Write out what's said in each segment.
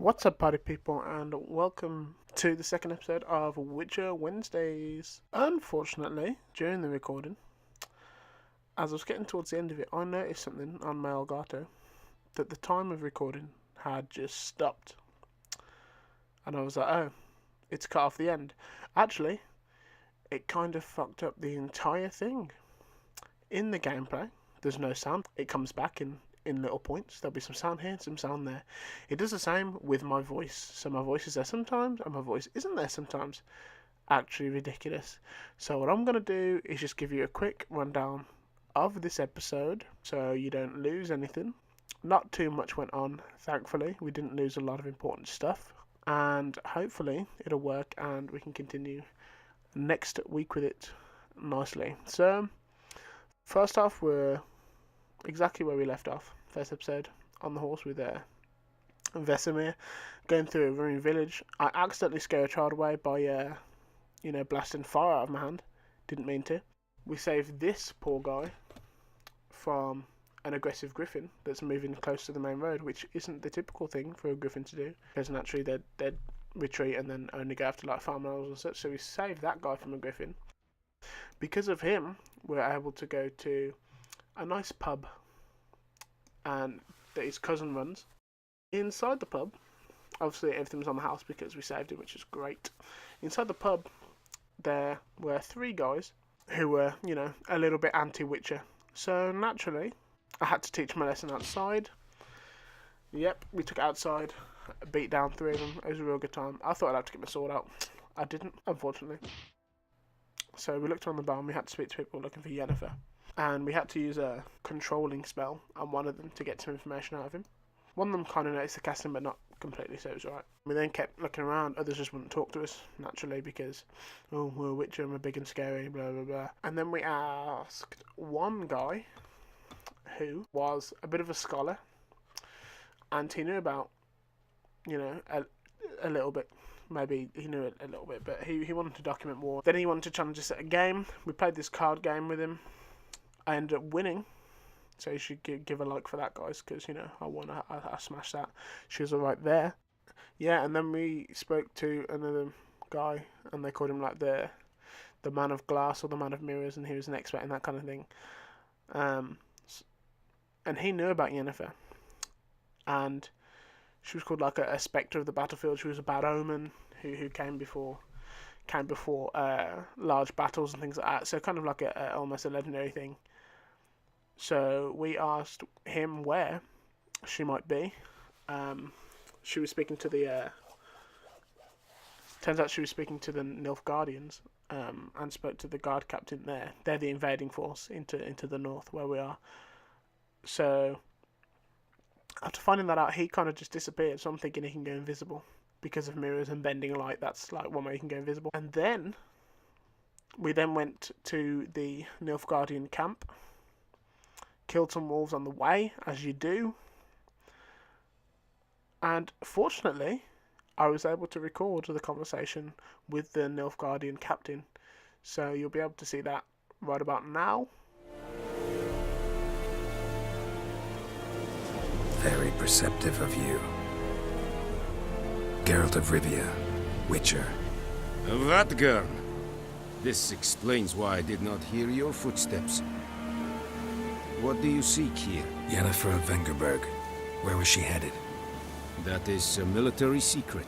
What's up, party people, and welcome to the second episode of Witcher Wednesdays. Unfortunately, during the recording, as I was getting towards the end of it, I noticed something on my Elgato that the time of recording had just stopped. And I was like, oh, it's cut off the end. Actually, it kind of fucked up the entire thing. In the gameplay, there's no sound. It comes back in little points. There'll be some sound here, some sound there. It does the same with my voice. So my voice is there sometimes, and my voice isn't there sometimes. Actually ridiculous. So what I'm going to do is just give you a quick rundown of this episode so you don't lose anything. Not too much went on, thankfully. We didn't lose a lot of important stuff. And hopefully it'll work and we can continue next week with it nicely. So, first off, we're exactly where we left off. First episode, on the horse with Vesemir, going through a ruined village. I accidentally scare a child away by, blasting fire out of my hand. Didn't mean to. We saved this poor guy from an aggressive griffin that's moving close to the main road, which isn't the typical thing for a griffin to do, because naturally they'd retreat and then only go after like farm animals and such. So we saved that guy from a griffin. Because of him, we're able to go to a nice pub and that his cousin runs. Inside the pub, obviously everything was on the house because we saved it, which is great. Inside the pub, there were three guys who were, a little bit anti-Witcher. So naturally, I had to teach my lesson outside. Yep, we took it outside, beat down three of them. It was a real good time. I thought I'd have to get my sword out. I didn't, unfortunately. So we looked on the bar and we had to speak to people looking for Yennefer. And we had to use a controlling spell on one of them to get some information out of him. One of them kind of noticed the casting, but not completely, so it was alright. We then kept looking around. Others just wouldn't talk to us, naturally, because, oh, we're a Witcher and we're big and scary, blah, blah, blah. And then we asked one guy who was a bit of a scholar, and he knew about, a little bit. Maybe he knew it a little bit, but he wanted to document war. Then he wanted to challenge us at a game. We played this card game with him. I ended up winning, so you should give a like for that, guys, because, I won, I smashed that. She was alright there. Yeah, and then we spoke to another guy, and they called him, like, the man of glass or the man of mirrors, and he was an expert in that kind of thing. And he knew about Yennefer, and she was called, like, a spectre of the battlefield. She was a bad omen who came before large battles and things like that, so kind of like almost a legendary thing. So we asked him where she might be. She was speaking to the... turns out she was speaking to the Nilfgaardians, and spoke to the guard captain there. They're the invading force into the north where we are. So after finding that out, he kind of just disappeared. So I'm thinking he can go invisible because of mirrors and bending light. That's like one way he can go invisible. And then we then went to the Nilfgaardian camp. Killed some wolves on the way, as you do. And fortunately, I was able to record the conversation with the Nilfgaardian captain. So you'll be able to see that right about now. Very perceptive of you. Geralt of Rivia, Witcher. Vatt'ghern! This explains why I did not hear your footsteps. What do you seek here? Yennefer of Vengerberg. Where was she headed? That is a military secret.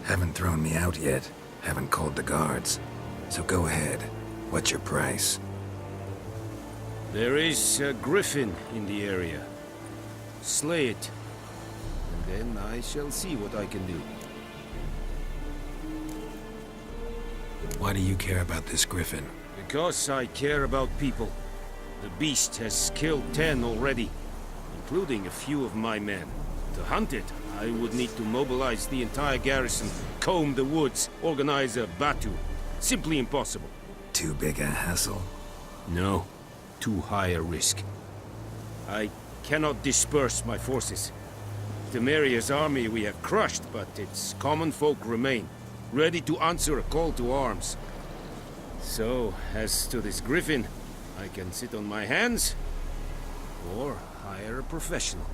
Haven't thrown me out yet. Haven't called the guards. So go ahead. What's your price? There is a griffin in the area. Slay it, and then I shall see what I can do. Why do you care about this griffin? Because I care about people. The beast has killed 10 already, including a few of my men. To hunt it, I would need to mobilize the entire garrison, comb the woods, organize a battue. Simply impossible. Too big a hassle? No, too high a risk. I cannot disperse my forces. Temeria's army we have crushed, but its common folk remain, ready to answer a call to arms. So, as to this griffin, I can sit on my hands, or hire a professional.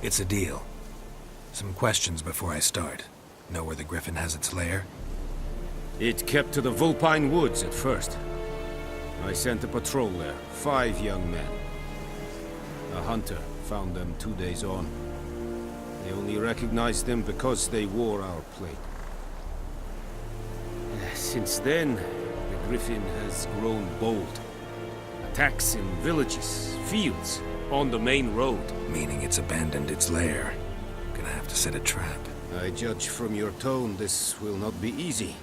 It's a deal. Some questions before I start. Know where the Griffin has its lair? It kept to the Vulpine Woods at first. I sent a patrol there, 5 young men. A hunter found them 2 days on. They only recognized them because they wore our plate. Since then, the Griffin has grown bold. Attacks in villages, fields, on the main road. Meaning it's abandoned its lair. Gonna have to set a trap. I judge from your tone this will not be easy.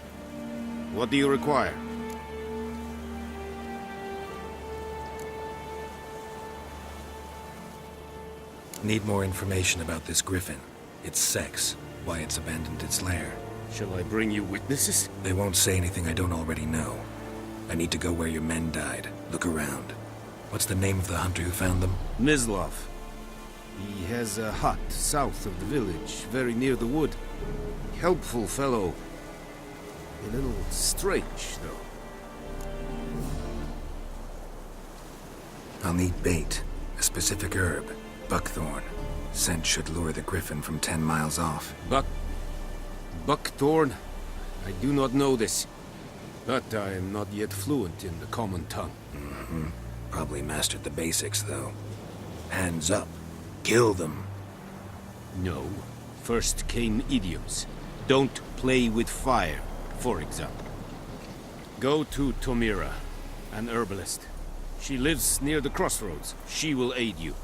What do you require? Need more information about this Griffin. Its sex, why it's abandoned its lair. Shall I bring you witnesses? They won't say anything I don't already know. I need to go where your men died. Look around. What's the name of the hunter who found them? Mislav. He has a hut south of the village, very near the wood. Helpful fellow. A little strange, though. I'll need bait. A specific herb. Buckthorn. Scent should lure the Griffin from 10 miles off. Buckthorn? I do not know this. But I am not yet fluent in the common tongue. Probably mastered the basics, though. Hands up. Kill them. No. First came idioms. Don't play with fire, for example. Go to Tomira, an herbalist. She lives near the crossroads. She will aid you.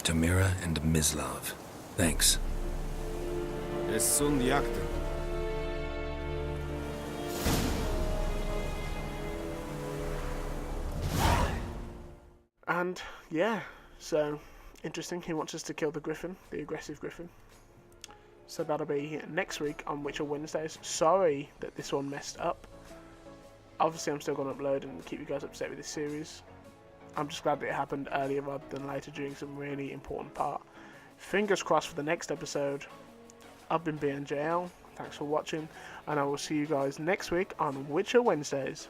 Tomira and Mislav. Thanks. Es sunt jakten. And yeah, so interesting. He wants us to kill the Griffin, the aggressive Griffin. So that'll be next week on Witcher Wednesdays. Sorry that this one messed up. Obviously, I'm still going to upload and keep you guys up to date with this series. I'm just glad that it happened earlier rather than later during some really important part. Fingers crossed for the next episode. I've been BNJL. Thanks for watching, and I will see you guys next week on Witcher Wednesdays.